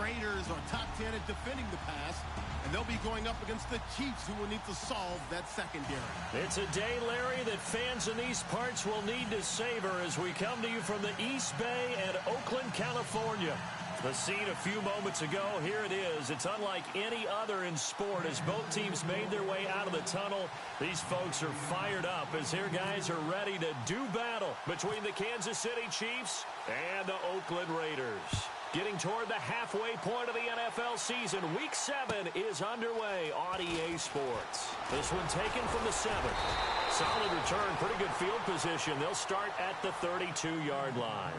Raiders are top 10 at defending the pass, and they'll be going up against the Chiefs, who will need to solve that secondary. It's a day, Larry, that fans in these parts will need to savor as we come to you from the East Bay and Oakland, California. The scene a few moments ago, here it is. It's unlike any other in sport as both teams made their way out of the tunnel. These folks are fired up as here guys are ready to do battle between the Kansas City Chiefs and the Oakland Raiders. Getting toward the halfway point of the NFL season, Week 7 is underway on EA Sports. This one taken from the 7. Solid return, pretty good field position. They'll start at the 32-yard line.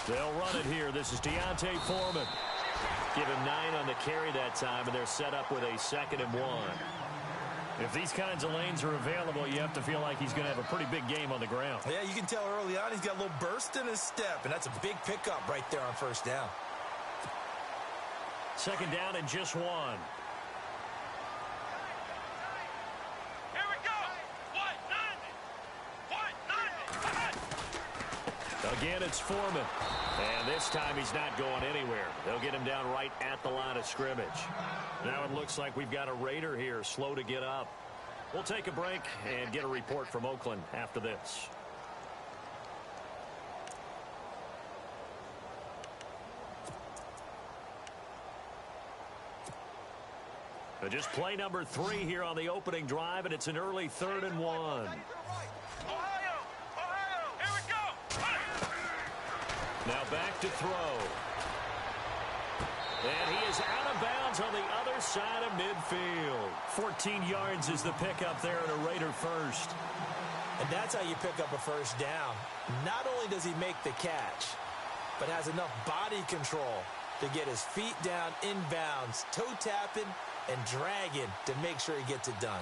They'll run it here. This is Deontay Foreman. Give him 9 on the carry that time, and they're set up with a 2nd and 1. If these kinds of lanes are available, you have to feel like he's going to have a pretty big game on the ground. Yeah, you can tell early on he's got a little burst in his step, and that's a big pickup right there on first down. 2nd down and just 1. Again, it's Foreman. And this time he's not going anywhere. They'll get him down right at the line of scrimmage. Now it looks like we've got a Raider here, slow to get up. We'll take a break and get a report from Oakland after this. Just play number 3 here on the opening drive, and it's an early 3rd and 1. Now back to throw. And he is out of bounds on the other side of midfield. 14 yards is the pickup there and a Raider first. And that's how you pick up a first down. Not only does he make the catch, but has enough body control to get his feet down inbounds, toe tapping and dragging to make sure he gets it done.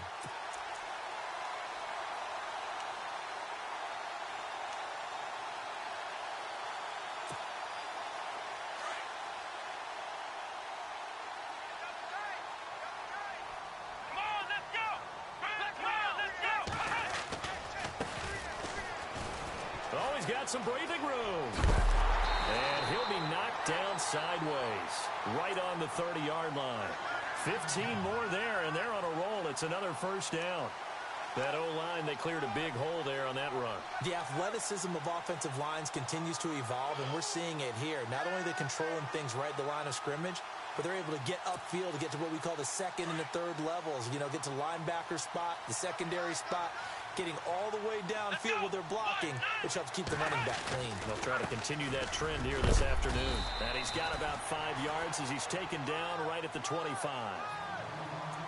Oh, he's got some breathing room. And he'll be knocked down sideways, right on the 30-yard line. 15 more there, and they're on a roll. It's another first down. That O-line, they cleared a big hole there on that run. The athleticism of offensive lines continues to evolve, and we're seeing it here. Not only are they controlling things right at the line of scrimmage, but they're able to get upfield to get to what we call the 2nd and the 3rd levels. You know, get to linebacker spot, the secondary spot, getting all the way downfield with their blocking, which helps keep the running back clean. They'll try to continue that trend here this afternoon. And he's got about 5 yards as he's taken down right at the 25.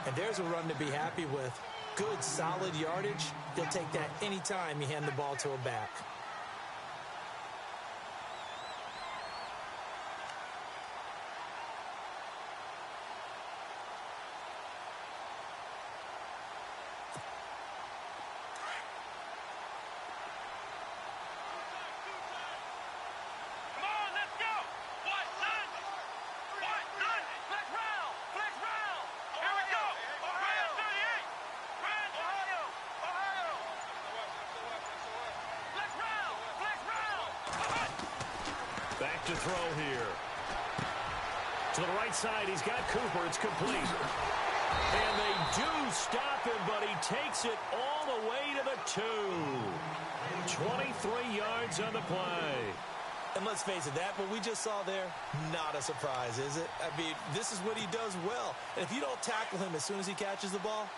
And there's a run to be happy with. Good, solid yardage. He'll take that anytime you hand the ball to a back. Back to throw here. To the right side, he's got Cooper. It's complete. And they do stop him, but he takes it all the way to the 2. 23 yards on the play. And let's face it, that what we just saw there, not a surprise, is it? I mean, this is what he does well. And if you don't tackle him as soon as he catches the ball,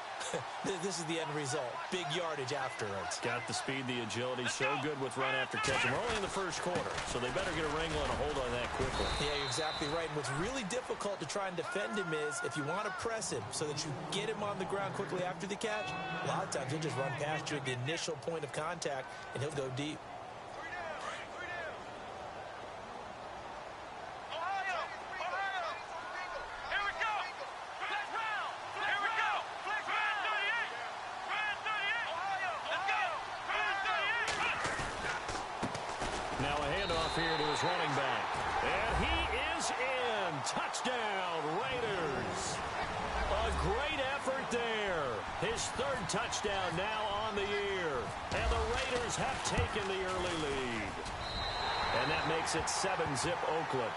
this is the end result. Big yardage afterwards. Got the speed, the agility, so good with run after catch. And we're only in the first quarter, so they better get a wrangle and a hold on that quickly. Yeah, you're exactly right. And what's really difficult to try and defend him is if you want to press him so that you get him on the ground quickly after the catch, a lot of times he'll just run past you at the initial point of contact, and he'll go deep. Now a handoff here to his running back. And he is in. Touchdown, Raiders. A great effort there. His third touchdown now on the year. And the Raiders have taken the early lead. And that makes it 7-zip Oakland.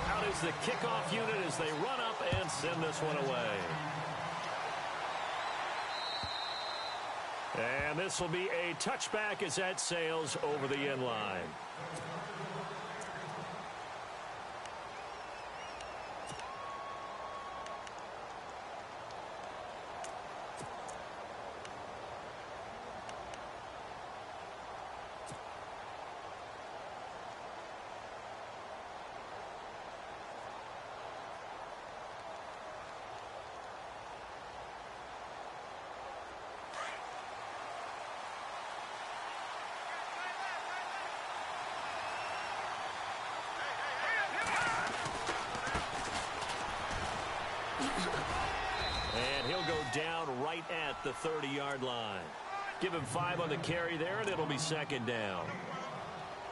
Out is the kickoff unit as they run up and send this one away. And this will be a touchback as that sails over the end line. And he'll go down right at the 30-yard line. Give him 5 on the carry there, and it'll be second down.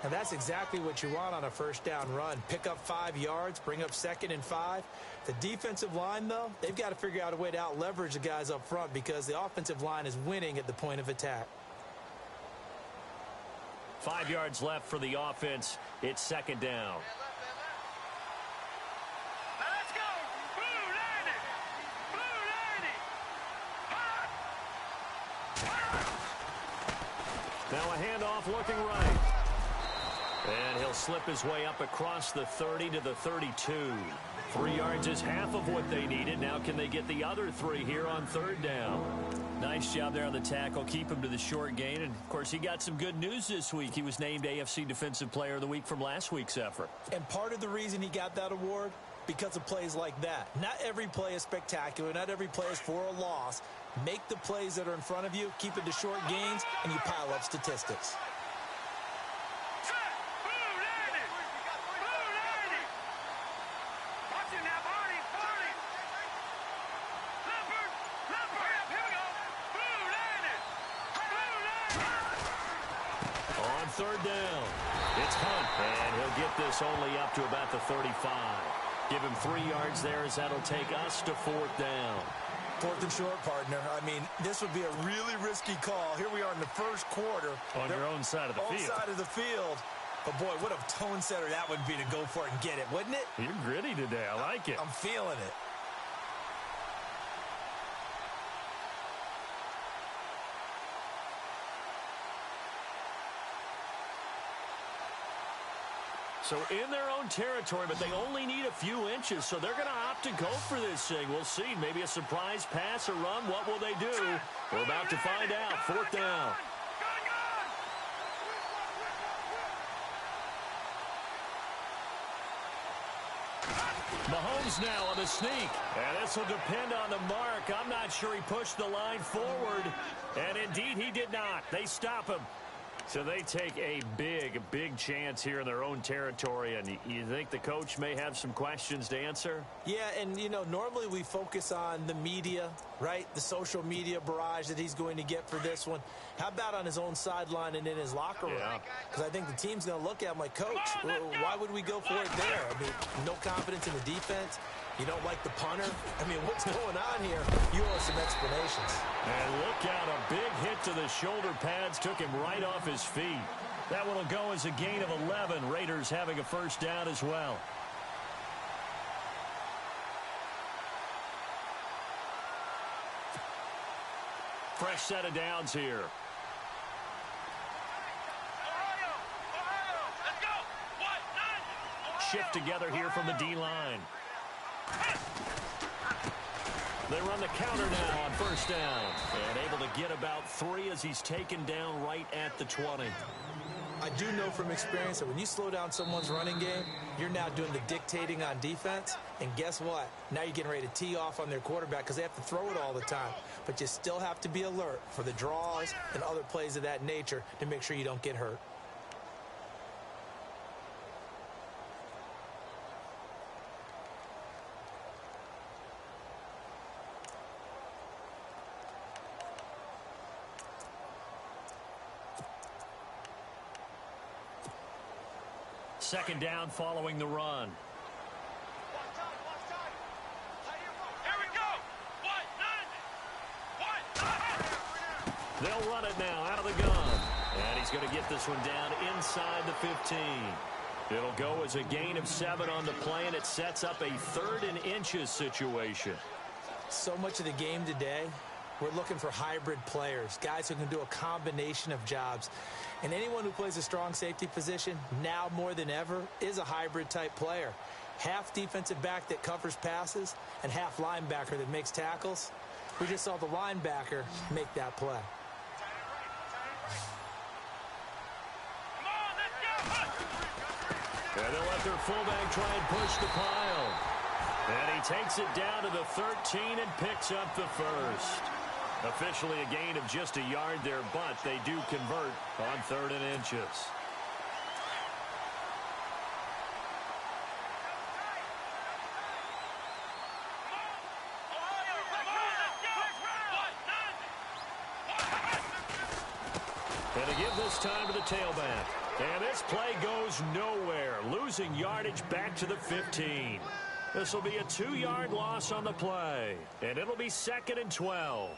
And that's exactly what you want on a first down run. Pick up 5 yards, bring up 2nd and 5. The defensive line, though, they've got to figure out a way to out-leverage the guys up front because the offensive line is winning at the point of attack. 5 yards left for the offense. It's second down. Now a handoff looking right. And he'll slip his way up across the 30 to the 32. 3 yards is half of what they needed. Now can they get the other 3 here on third down? Nice job there on the tackle. Keep him to the short gain. And, of course, he got some good news this week. He was named AFC Defensive Player of the Week from last week's effort. And part of the reason he got that award, because of plays like that. Not every play is spectacular. Not every play is for a loss. Make the plays that are in front of you, keep it to short gains, and you pile up statistics. On third down, it's Hunt, and he'll get this only up to about the 35. Give him 3 yards there as that'll take us to fourth down. 4th and short, partner. I mean, this would be a really risky call. Here we are in the first quarter. On your own side of the field. Own side of the field. But, boy, what a tone setter that would be to go for it and get it, wouldn't it? You're gritty today. I like it. I'm feeling it. So in their own territory, but they only need a few inches, so they're going to opt to go for this thing. We'll see. Maybe a surprise pass or run. What will they do? We're about to find out. Fourth down. Mahomes now on the sneak. And this will depend on the mark. I'm not sure he pushed the line forward. And indeed, he did not. They stop him. So they take a big chance here in their own territory. And you think the coach may have some questions to answer? Yeah, and, you know, normally we focus on the media, right? The social media barrage that he's going to get for this one. How about on his own sideline and in his locker room? Because I think the team's going to look at him like, Coach, why would we go for it there? I mean, no confidence in the defense. You don't like the punter? I mean, what's going on here? You owe some explanations. And look out, a big hit to the shoulder pads took him right off his feet. That one will go as a gain of 11. Raiders having a first down as well. fresh set of downs here. Shift together here from the D-line. They run the counter now on first down. And able to get about 3 as he's taken down right at the 20. I do know from experience that when you slow down someone's running game, you're now doing the dictating on defense. And guess what? Now you're getting ready to tee off on their quarterback because they have to throw it all the time. But you still have to be alert for the draws and other plays of that nature to make sure you don't get hurt. Second down following the run. They'll run it now out of the gun. And he's going to get this one down inside the 15. It'll go as a gain of 7 on the play, and it sets up a 3rd and inches situation. So much of the game today, we're looking for hybrid players, guys who can do a combination of jobs. And anyone who plays a strong safety position, now more than ever, is a hybrid-type player. Half defensive back that covers passes and half linebacker that makes tackles. We just saw the linebacker make that play. And they'll let their fullback try and push the pile. And he takes it down to the 13 and picks up the first. Officially a gain of just a yard there, but they do convert on 3rd and inches. And to give this time to the tailback. And this play goes nowhere. Losing yardage back to the 15. This will be a 2-yard loss on the play. And it'll be 2nd and 12.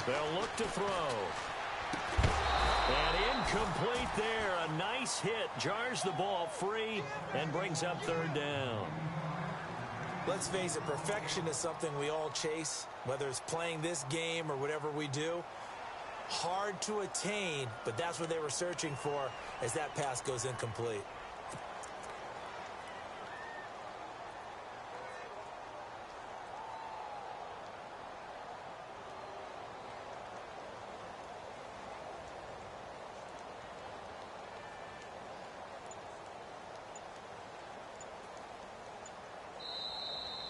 They'll look to throw. And incomplete there. A nice hit. Jars the ball free and brings up 3rd down. Let's face it, perfection is something we all chase, whether it's playing this game or whatever we do. Hard to attain, but that's what they were searching for as that pass goes incomplete.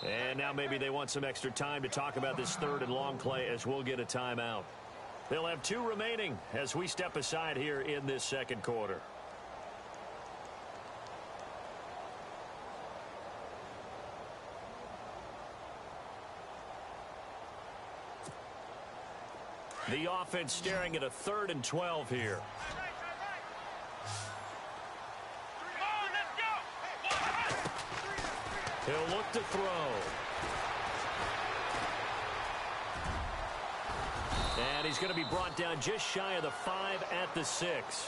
And now maybe they want some extra time to talk about this 3rd and long play as we'll get a timeout. They'll have 2 remaining as we step aside here in this 2nd quarter. The offense staring at a 3rd and 12 here. He'll look to throw. And he's going to be brought down just shy of the 5 at the 6.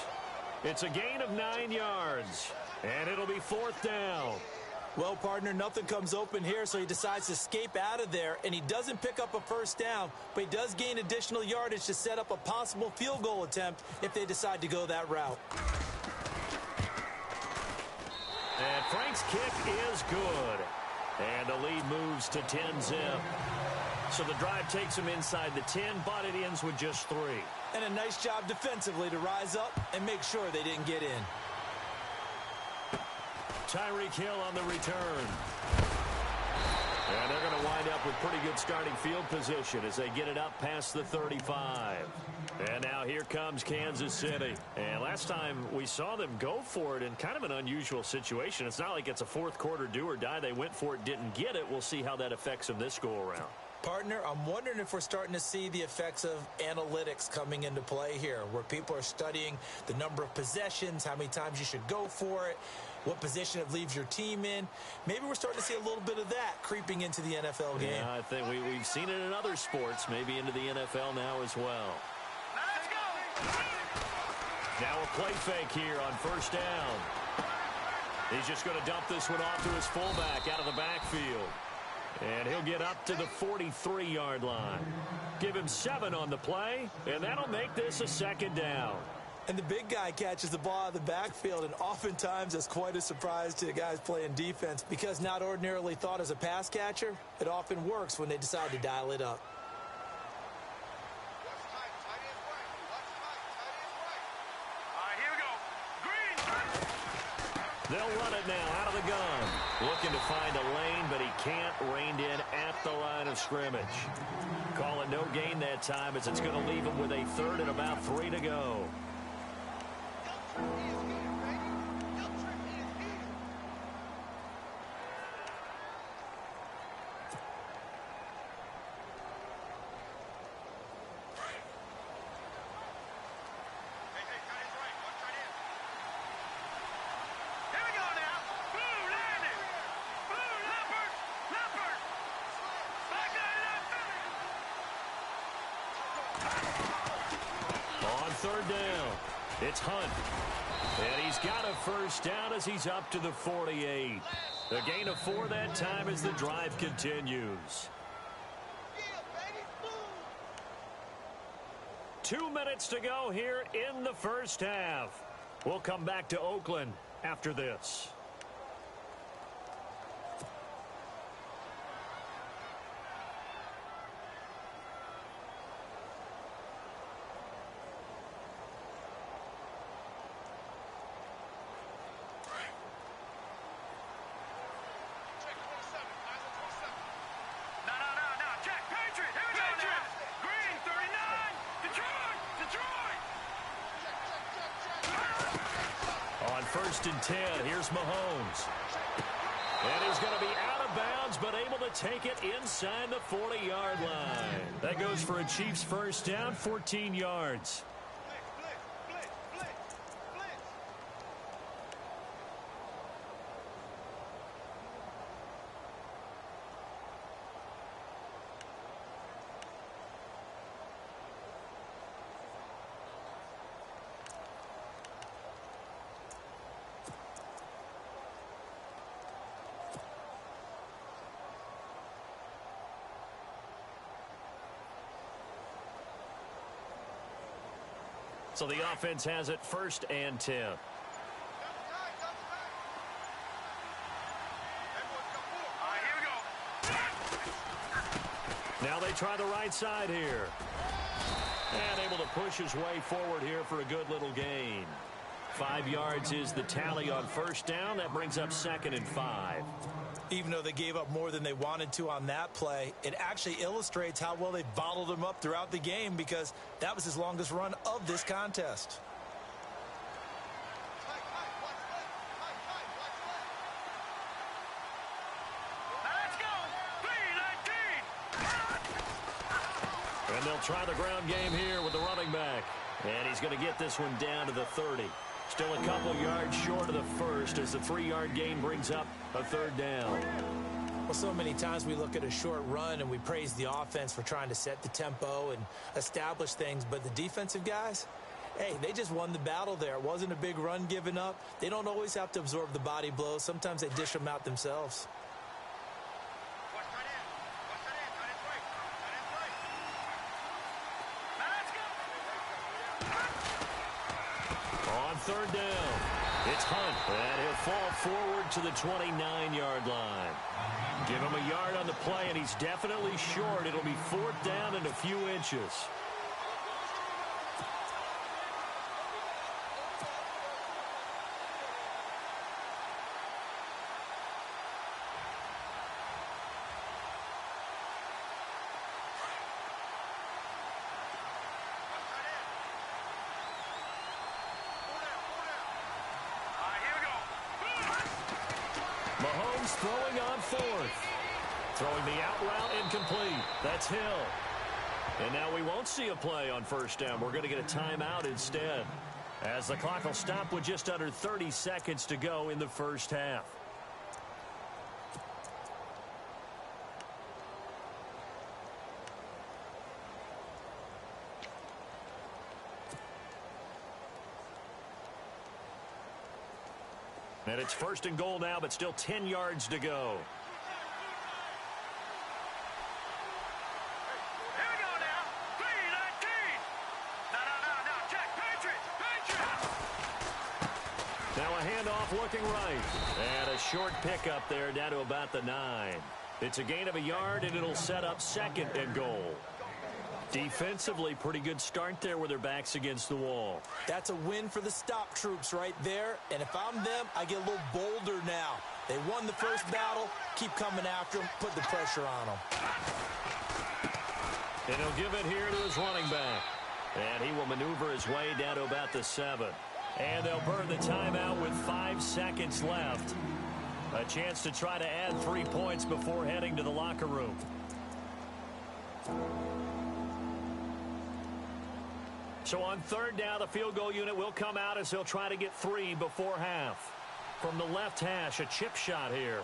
It's a gain of 9 yards. And it'll be 4th down. Well, partner, nothing comes open here, so he decides to escape out of there, and he doesn't pick up a 1st down, but he does gain additional yardage to set up a possible field goal attempt if they decide to go that route. And Frank's kick is good. And the lead moves to 10-zip. So the drive takes him inside the 10, but it ends with just 3. And a nice job defensively to rise up and make sure they didn't get in. Tyreek Hill on the return. And they're going to wind up with pretty good starting field position as they get it up past the 35. And now here comes Kansas City. And last time we saw them go for it in kind of an unusual situation. It's not like it's a 4th quarter do or die. They went for it, didn't get it. We'll see how that affects them this go around. Partner, I'm wondering if we're starting to see the effects of analytics coming into play here, where people are studying the number of possessions, how many times you should go for it, what position it leaves your team in. Maybe we're starting to see a little bit of that creeping into the NFL game. Yeah, I think we've seen it in other sports, maybe into the NFL now as well. Let's go! Now a play fake here on first down. He's just going to dump this one off to his fullback out of the backfield. And he'll get up to the 43-yard line. Give him 7 on the play, and that'll make this a second down. And the big guy catches the ball out of the backfield, and oftentimes it's quite a surprise to the guys playing defense because not ordinarily thought as a pass catcher, it often works when they decide to dial it up. They'll run it now out of the gun. Looking to find a lane, but he can't. Reined in at the line of scrimmage. Call it no gain that time as it's going to leave him with a third and about 3 to go. Third down. It's Hunt. And he's got a first down as he's up to the 48. A gain of 4 that time as the drive continues. 2 minutes to go here in the first half. We'll come back to Oakland after this. First and 10. Here's Mahomes. And he's going to be out of bounds, but able to take it inside the 40-yard line. That goes for a Chiefs first down, 14 yards. So the offense has it first and 10. Now they try the right side here. And able to push his way forward here for a good little gain. 5 yards is the tally on first down. That brings up 2nd and 5. Even though they gave up more than they wanted to on that play, it actually illustrates how well they bottled him up throughout the game because that was his longest run of this contest. And they'll try the ground game here with the running back. And he's going to get this one down to the 30. Still a couple yards short of the first as the 3-yard gain brings up a third down. Well, so many times we look at a short run and we praise the offense for trying to set the tempo and establish things. But the defensive guys, hey, they just won the battle there. It wasn't a big run given up. They don't always have to absorb the body blows. Sometimes they dish them out themselves. Third down. It's Hunt, and he'll fall forward to the 29-yard line. Give him a yard on the play, and he's definitely short. It'll be 4th down and a few inches. Mahomes throwing on 4th. Throwing the out route incomplete. That's Hill. And now we won't see a play on first down. We're going to get a timeout instead, as the clock will stop with just under 30 seconds to go in the first half. And it's first and goal now, but still 10 yards to go. Here we go now. 3-19. No. Check. Patriots. Now a handoff looking right. And a short pickup there down to about the 9. It's a gain of a yard, and it'll set up second and goal. Defensively, pretty good start there with their backs against the wall. That's a win for the stop troops right there. And if I'm them, I get a little bolder now. They won the first battle. Keep coming after them. Put the pressure on them. And he'll give it here to his running back. And he will maneuver his way down to about the 7. And they'll burn the timeout with 5 seconds left. A chance to try to add 3 points before heading to the locker room. So on third down, the field goal unit will come out as he'll try to get 3 before half. From the left hash, a chip shot here.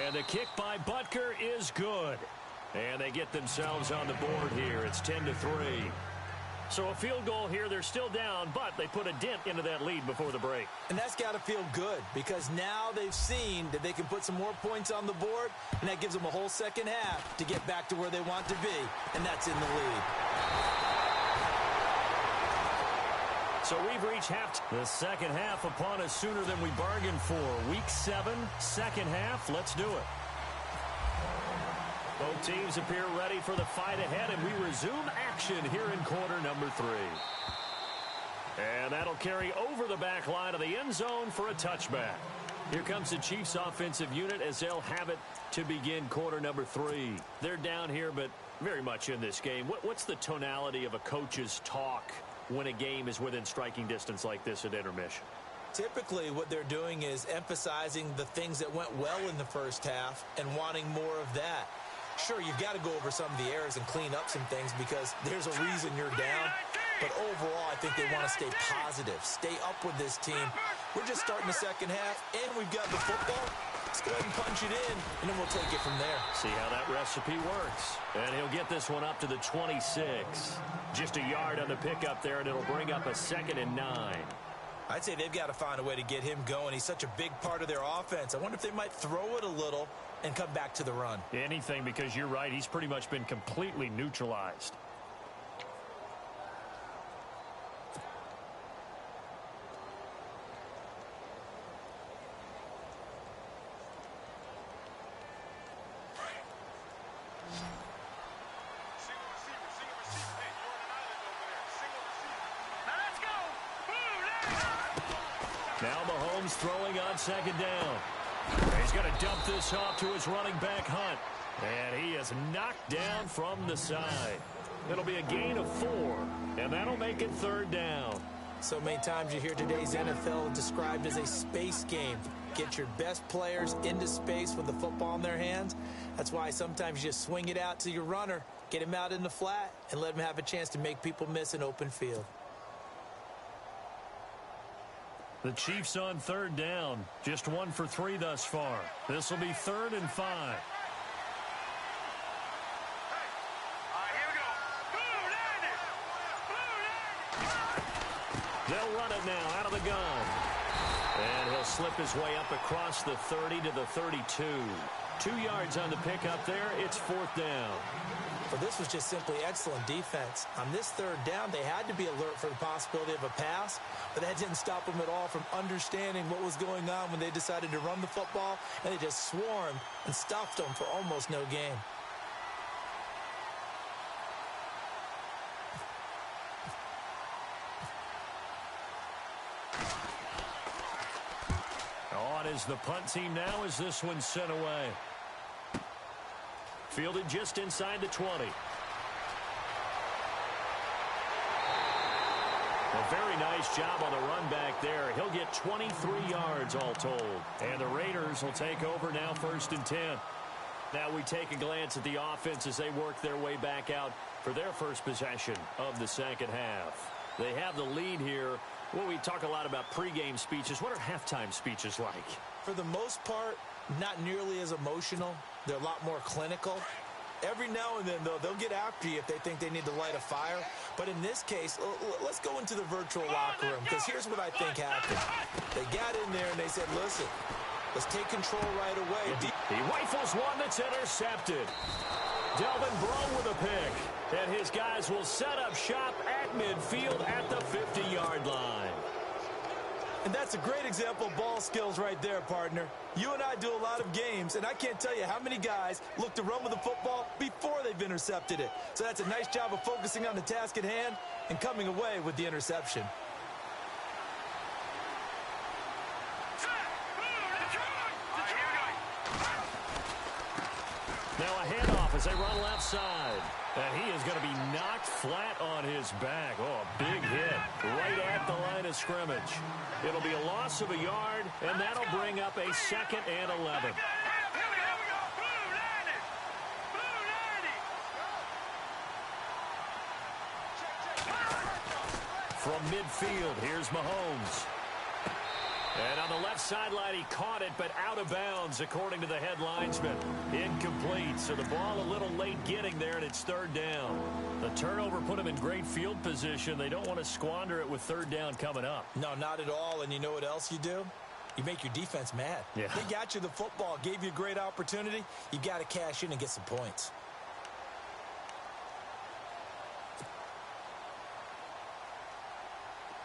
And the kick by Butker is good. And they get themselves on the board here. It's 10-3. So a field goal here. They're still down, but they put a dent into that lead before the break. And that's got to feel good, because now they've seen that they can put some more points on the board, and that gives them a whole second half to get back to where they want to be, and that's in the lead. So we've reached half. The second half upon us sooner than we bargained for. Week 7, second half. Let's do it. Both teams appear ready for the fight ahead, and we resume action here in quarter number 3. And that'll carry over the back line of the end zone for a touchback. Here comes the Chiefs offensive unit as they'll have it to begin quarter number 3. They're down here, but very much in this game. What's the tonality of a coach's talk when a game is within striking distance like this at intermission? Typically, what they're doing is emphasizing the things that went well in the first half and wanting more of that. Sure, you've got to go over some of the errors and clean up some things because there's a reason you're down. But overall, I think they want to stay positive, stay up with this team. We're just starting the second half, and we've got the football. Let's go ahead and punch it in, and then we'll take it from there. See how that recipe works. And he'll get this one up to the 26. Just a yard on the pickup there, and it'll bring up a 2nd and 9. I'd say they've got to find a way to get him going. He's such a big part of their offense. I wonder if they might throw it a little and come back to the run. Anything, because you're right. He's pretty much been completely neutralized. Now Mahomes throwing on second down. He's going to dump this off to his running back, Hunt. And he is knocked down from the side. It'll be a gain of 4, and that'll make it third down. So many times you hear today's NFL described as a space game. Get your best players into space with the football in their hands. That's why sometimes you just swing it out to your runner, get him out in the flat, and let him have a chance to make people miss an open field. The Chiefs on third down. Just 1 for 3 thus far. This will be 3rd and 5. They'll run it now out of the gun. And he'll slip his way up across the 30 to the 32. 2 yards on the pickup there. It's 4th down. Well, this was just simply excellent defense. On this third down, they had to be alert for the possibility of a pass, but that didn't stop them at all from understanding what was going on when they decided to run the football, and they just swarmed and stopped them for almost no gain. On is the punt team now as this one's sent away. Fielded just inside the 20. A very nice job on the run back there. He'll get 23 yards all told. And the Raiders will take over now, 1st and 10. Now we take a glance at the offense as they work their way back out for their first possession of the second half. They have the lead here. Well, we talk a lot about pregame speeches. What are halftime speeches like? For the most part, not nearly as emotional. They're a lot more clinical. Every now and then, though, they'll get after you if they think they need to light a fire. But in this case, let's go into the virtual locker room, because here's what I think happened. They got in there and they said, listen, let's take control right away. He rifles one that's intercepted. Delvin Breaux with a pick. And his guys will set up shop at midfield at the 50-yard line. And that's a great example of ball skills right there, partner. You and I do a lot of games, and I can't tell you how many guys look to run with the football before they've intercepted it. So that's a nice job of focusing on the task at hand and coming away with the interception. Now a handoff as they run left side. And he is going to be knocked flat on his back. Oh, a big hit right at the line of scrimmage. It'll be a loss of a yard, and that'll bring up a 2nd and 11. From midfield, here's Mahomes. And on the left sideline, he caught it, but out of bounds, according to the head linesman. Incomplete, so the ball a little late getting there, and it's 3rd down. The turnover put him in great field position. They don't want to squander it with 3rd down coming up. No, not at all, and you know what else you do? You make your defense mad. Yeah. They got you the football, gave you a great opportunity. You got to cash in and get some points.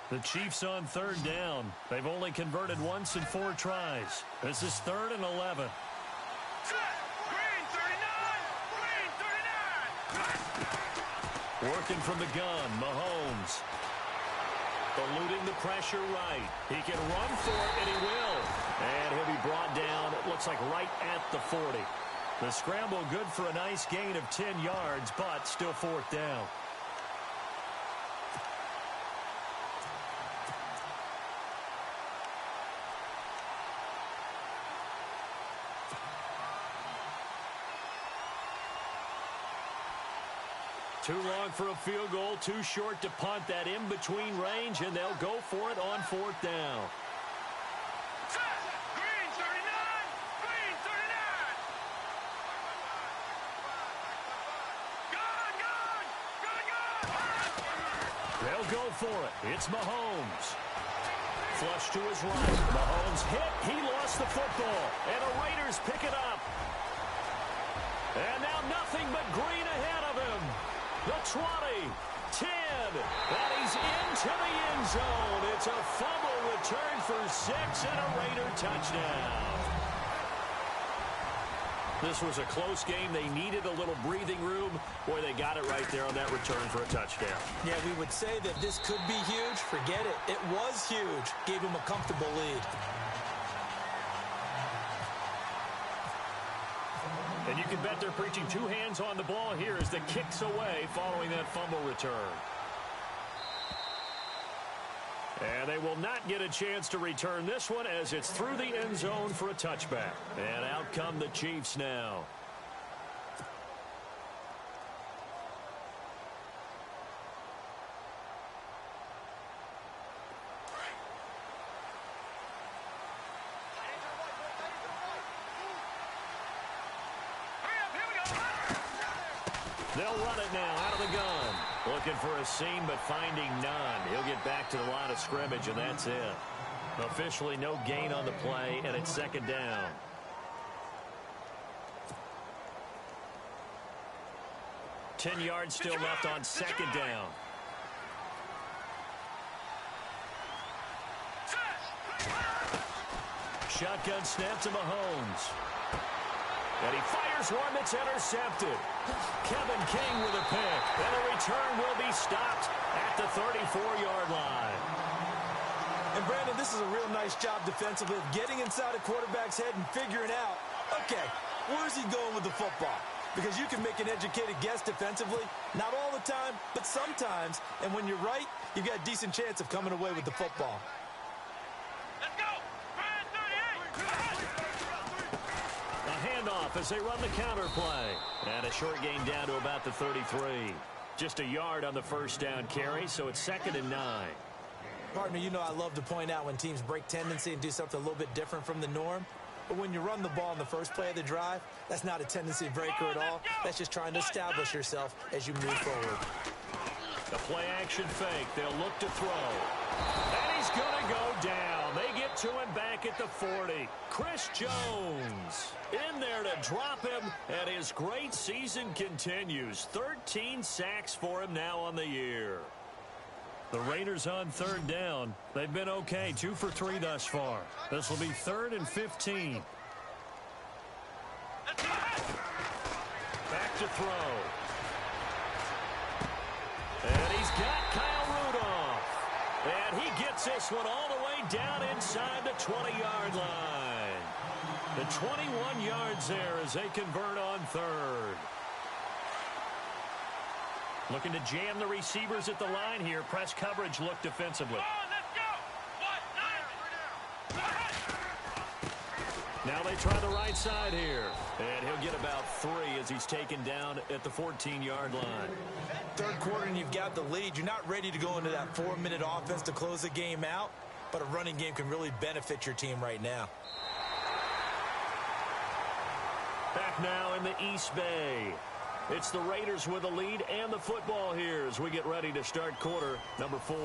The Chiefs on 3rd down. They've only converted once in 4 tries. This is 3rd and 11. Working from the gun, Mahomes. Eluding the pressure right. He can run for it, and he will. And he'll be brought down, it looks like right at the 40. The scramble good for a nice gain of 10 yards, but still 4th down. Too long for a field goal, too short to punt. That in-between range, and they'll go for it on 4th down. Green 39! Green 39! Good! They'll go for it. It's Mahomes. Flush to his right. Mahomes hit. He lost the football. And the Raiders pick it up. And now nothing but green ahead of him. The 20, 10, and he's into the end zone. It's a fumble return for 6 and a Raider touchdown. This was a close game. They needed a little breathing room. Boy, they got it right there on that return for a touchdown. Yeah, we would say that this could be huge. Forget it. It was huge. Gave him a comfortable lead. And you can bet they're preaching 2 hands on the ball here as the kick's away following that fumble return. And they will not get a chance to return this one as it's through the end zone for a touchback. And out come the Chiefs now. They'll run it now out of the gun. Looking for a seam, but finding none. He'll get back to the line of scrimmage, and that's it. Officially no gain on the play, and it's 2nd down. Ten yards still left on 2nd down. Shotgun snap to Mahomes. And he fires one that's intercepted. Kevin King with a pick. And the return will be stopped at the 34-yard line. And, Brandon, this is a real nice job defensively of getting inside a quarterback's head and figuring out, okay, where's he going with the football? Because you can make an educated guess defensively, not all the time, but sometimes. And when you're right, you've got a decent chance of coming away with the football. Let's go. 38. A handoff as they run the counter play. And a short gain down to about the 33. Just a yard on the first down carry, so it's 2nd and 9. Partner, you know I love to point out when teams break tendency and do something a little bit different from the norm. But when you run the ball in the first play of the drive, that's not a tendency breaker at all. That's just trying to establish yourself as you move forward. The play-action fake. They'll look to throw. And he's going to go down. They get to him back at the 40. Chris Jones in there to drop him, and his great season continues. 13 sacks for him now on the year. The Raiders on 3rd down. They've been okay, 2 for 3 thus far. This will be 3rd and 15. Back to throw. And he's got Kyle Rudolph. And he gets this one all the way down inside the 20-yard line. The 21 yards there as they convert on 3rd. Looking to jam the receivers at the line here. Press coverage look defensively. Now they try the right side here. And he'll get about 3 as he's taken down at the 14-yard line. 3rd quarter and you've got the lead. You're not ready to go into that 4-minute offense to close the game out. But a running game can really benefit your team right now. Back now in the East Bay. It's the Raiders with the lead and the football here as we get ready to start quarter number 4.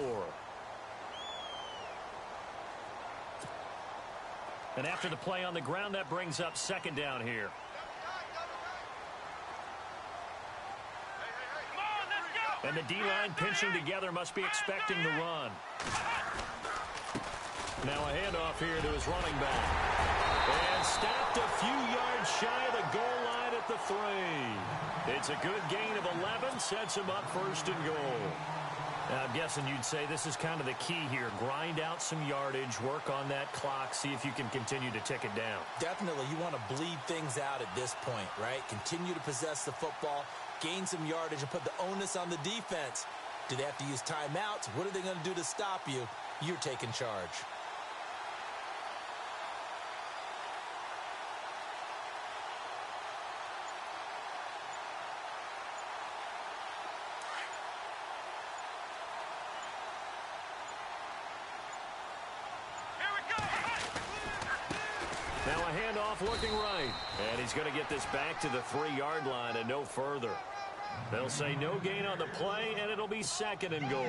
And after the play on the ground, that brings up 2nd down here. And the D-line pinching together must be expecting the run. Now a handoff here to his running back. And stopped a few yards shy of the goal line at the 3. It's a good gain of 11, sets him up 1st and goal. Now, I'm guessing you'd say this is kind of the key here. Grind out some yardage, work on that clock, see if you can continue to tick it down. Definitely. You want to bleed things out at this point, right? Continue to possess the football, gain some yardage, and put the onus on the defense. Do they have to use timeouts? What are they going to do to stop you? You're taking charge. Now a handoff looking right. And he's going to get this back to the 3-yard line and no further. They'll say no gain on the play, and it'll be 2nd and goal.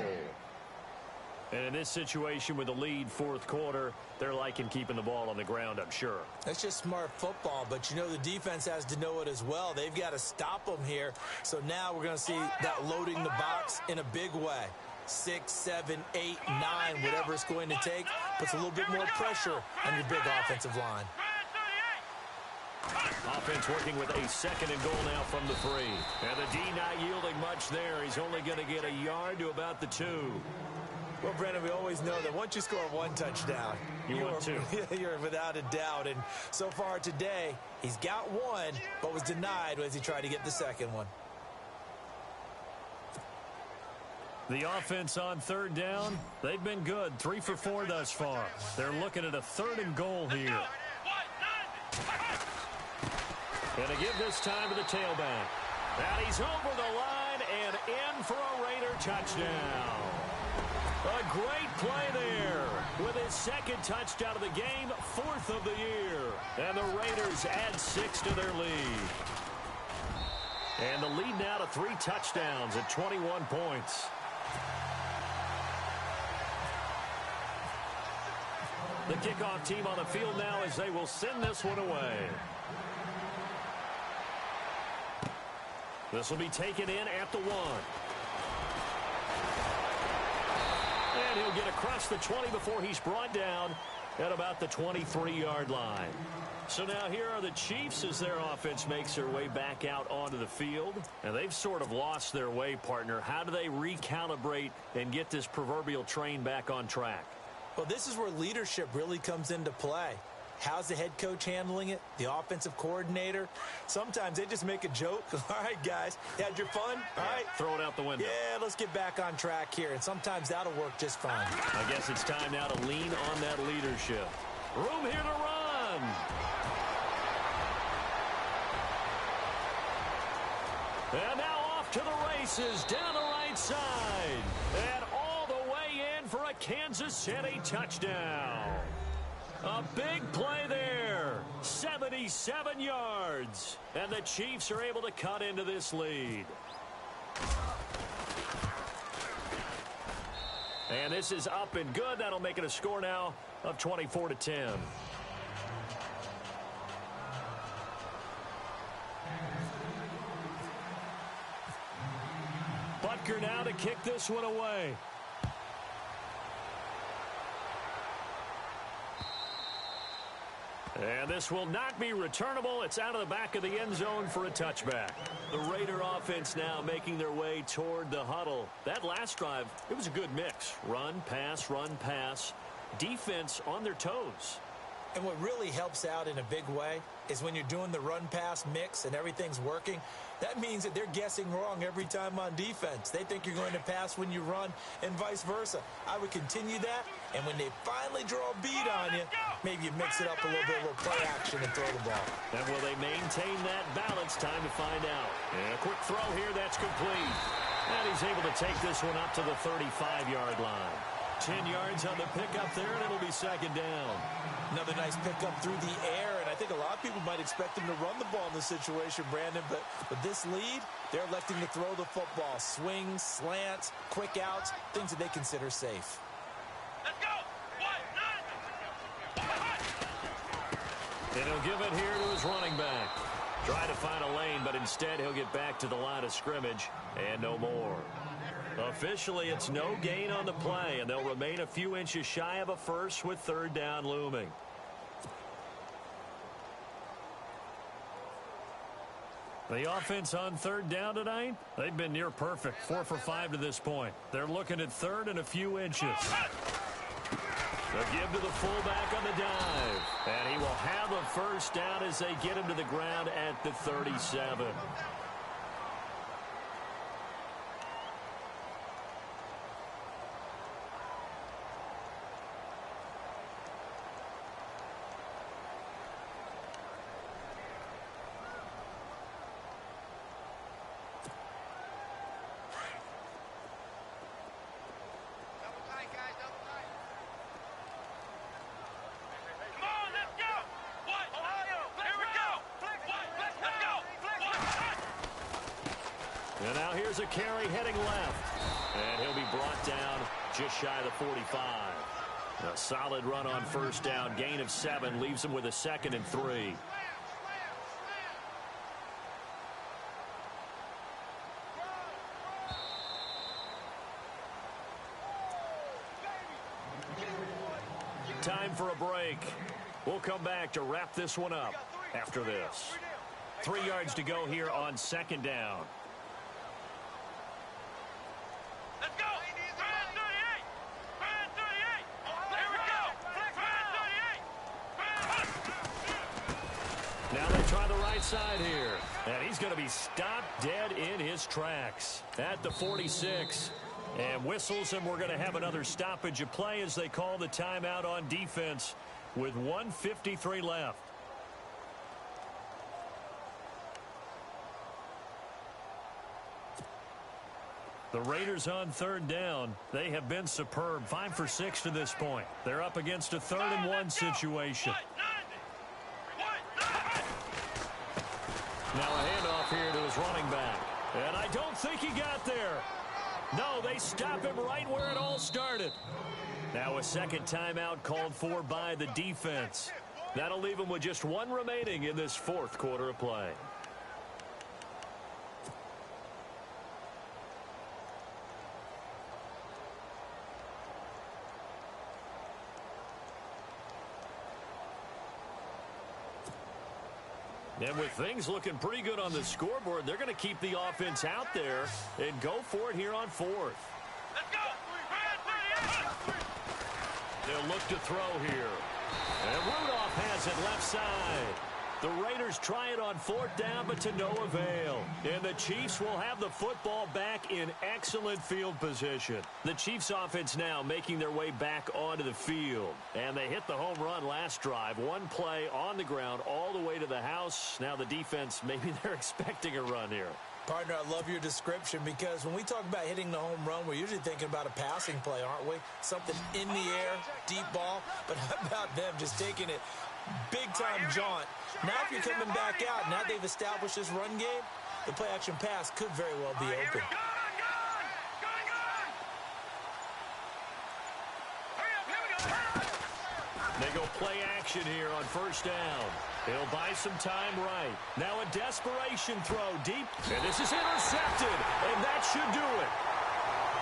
And in this situation with the lead 4th quarter, they're liking keeping the ball on the ground, I'm sure. That's just smart football, but you know the defense has to know it as well. They've got to stop them here. So now we're going to see that loading the box in a big way. 6, 7, 8, 9, whatever it's going to take, puts a little bit more pressure on your big offensive line. Offense working with a 2nd and goal now from the 3. And the D not yielding much there. He's only going to get a yard to about the 2. Well, Brendan, we always know that once you score 1 touchdown, you're without a doubt. And so far today, he's got 1, but was denied as he tried to get the 2nd one. The offense on 3rd down, they've been good. 3 for 4 thus far. They're looking at a 3rd and goal here. And to give this time to the tailback. And he's over the line and in for a Raider touchdown. A great play there with his 2nd touchdown of the game, 4th of the year. And the Raiders add 6 to their lead. And the lead now to 3 touchdowns at 21 points. The kickoff team on the field now as they will send this one away. This will be taken in at the 1. And he'll get across the 20 before he's brought down at about the 23-yard line. So now here are the Chiefs as their offense makes their way back out onto the field. And they've sort of lost their way, partner. How do they recalibrate and get this proverbial train back on track? Well, this is where leadership really comes into play. How's the head coach handling it? The offensive coordinator? Sometimes they just make a joke. All right, guys, you had your fun? All right. Throw it out the window. Yeah, let's get back on track here, and sometimes that'll work just fine. I guess it's time now to lean on that leadership. Room here to run. And now off to the races down the right side. And all the way in for a Kansas City touchdown. A big play there. 77 yards. And the Chiefs are able to cut into this lead. And this is up and good. That'll make it a score now of 24-10. Butker now to kick this one away. And this will not be returnable. It's out of the back of the end zone for a touchback. The Raider offense now making their way toward the huddle. That last drive, it was a good mix. Run, pass, defense on their toes. And what really helps out in a big way is when you're doing the run-pass mix and everything's working, that means that they're guessing wrong every time on defense. They think you're going to pass when you run and vice versa. I would continue that, and when they finally draw a beat on you, maybe you mix it up a little bit, a little play action and throw the ball. And will they maintain that balance? Time to find out. And a quick throw here, that's complete. And he's able to take this one up to the 35-yard line. 10 yards on the pickup there, and it'll be second down. Another nice pickup through the air, and I think a lot of people might expect him to run the ball in this situation, Brandon, but with this lead, they're electing to throw the football. Swings, slants, quick outs, things that they consider safe. Let's go! And he'll give it here to his running back. Try to find a lane, but instead he'll get back to the line of scrimmage and no more. Officially, it's no gain on the play, and they'll remain a few inches shy of a first with third down looming. The offense on third down tonight, they've been near perfect. 4 for 5 to this point. They're looking at third and a few inches. They'll give to the fullback on the dive. And he will have a first down as they get him to the ground at the 37. And now here's a carry heading left. And he'll be brought down just shy of the 45. A solid run on first down. Gain of 7 leaves him with a 2nd and 3. Time for a break. We'll come back to wrap this one up after this. 3 yards to go here on second down. Let's go! 38! 38! There we go! 38! Now they try the right side here. And he's going to be stopped dead in his tracks at the 46. And whistles, and we're going to have another stoppage of play as they call the timeout on defense with 1:53 left. The Raiders on third down. They have been superb. 5 for 6 to this point. They're up against a 3rd and 1 situation. Now a handoff here to his running back. And I don't think he got there. No, they stop him right where it all started. Now a second timeout called for by the defense. That'll leave him with just 1 remaining in this 4th quarter of play. And with things looking pretty good on the scoreboard, they're going to keep the offense out there and go for it here on 4th. Let's go! They'll look to throw here. And Rudolph has it left side. The Raiders try it on fourth down, but to no avail. And the Chiefs will have the football back in excellent field position. The Chiefs offense now making their way back onto the field. And they hit the home run last drive. One play on the ground all the way to the house. Now the defense, maybe they're expecting a run here. Partner, I love your description because when we talk about hitting the home run, we're usually thinking about a passing play, aren't we? Something in the air, deep ball. But how about them just taking it big-time jaunt? Now if you're coming back out, now they've established this run game, the play-action pass could very well be open. They go play action here on first down. He'll buy some time right. Now a desperation throw deep. And this is intercepted. And that should do it.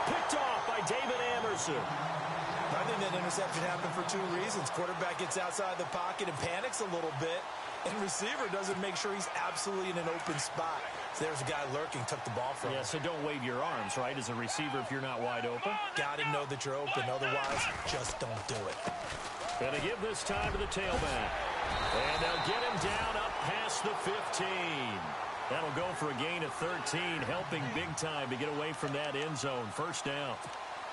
Picked off by David Amerson. I think that interception happened for two reasons. Quarterback gets outside the pocket and panics a little bit. And receiver doesn't make sure he's absolutely in an open spot. So there's a guy lurking, took the ball from him. Yeah, so don't wave your arms, right, as a receiver if you're not wide open. Got to know that you're open. Otherwise, just don't do it. Going to give this time to the tailback. And they'll get him down up past the 15. That'll go for a gain of 13, helping big time to get away from that end zone. First down.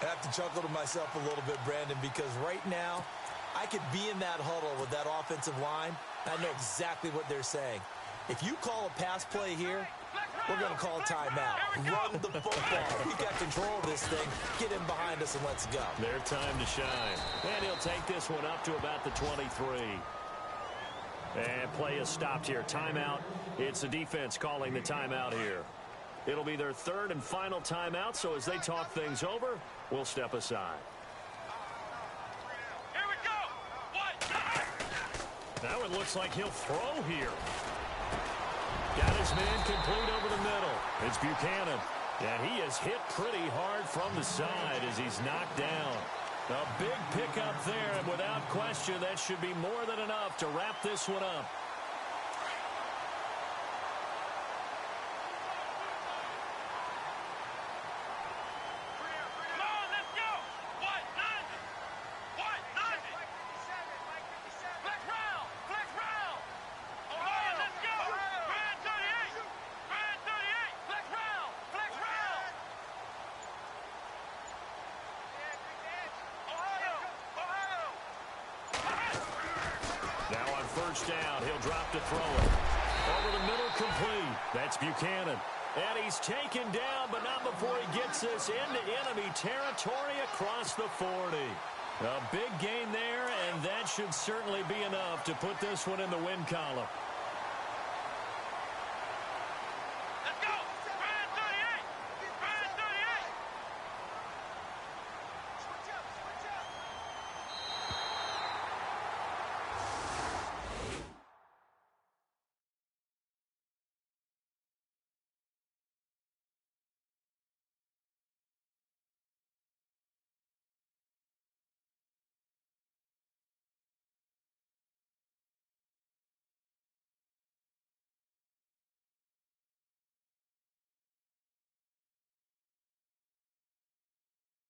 I have to chuckle to myself a little bit, Brandon, because right now, I could be in that huddle with that offensive line. I know exactly what they're saying. If you call a pass play here, we're going to call a timeout. Run the football. We've got control of this thing. Get in behind us and let's go. Their time to shine. And he'll take this one up to about the 23. And play is stopped here. Timeout. It's the defense calling the timeout here. It'll be their third and final timeout, so as they talk things over, we'll step aside. Here we go. Now it looks like he'll throw here. Got his man complete over the middle. It's Buchanan. Yeah, he is hit pretty hard from the side as he's knocked down. A big pickup there, and without question, that should be more than enough to wrap this one up. Come on, let's go. What? 90. What? 90. Flex round. Flex round. Come on, let's go. Grand 38. Grand 38. Flex round. Flex round. Ohio. Ohio. Now on first down, he'll drop to throw it. Over the middle, complete. That's Buchanan. And he's taken down, but not before he gets this into enemy territory across the 40. A big gain there, and that should certainly be enough to put this one in the win column.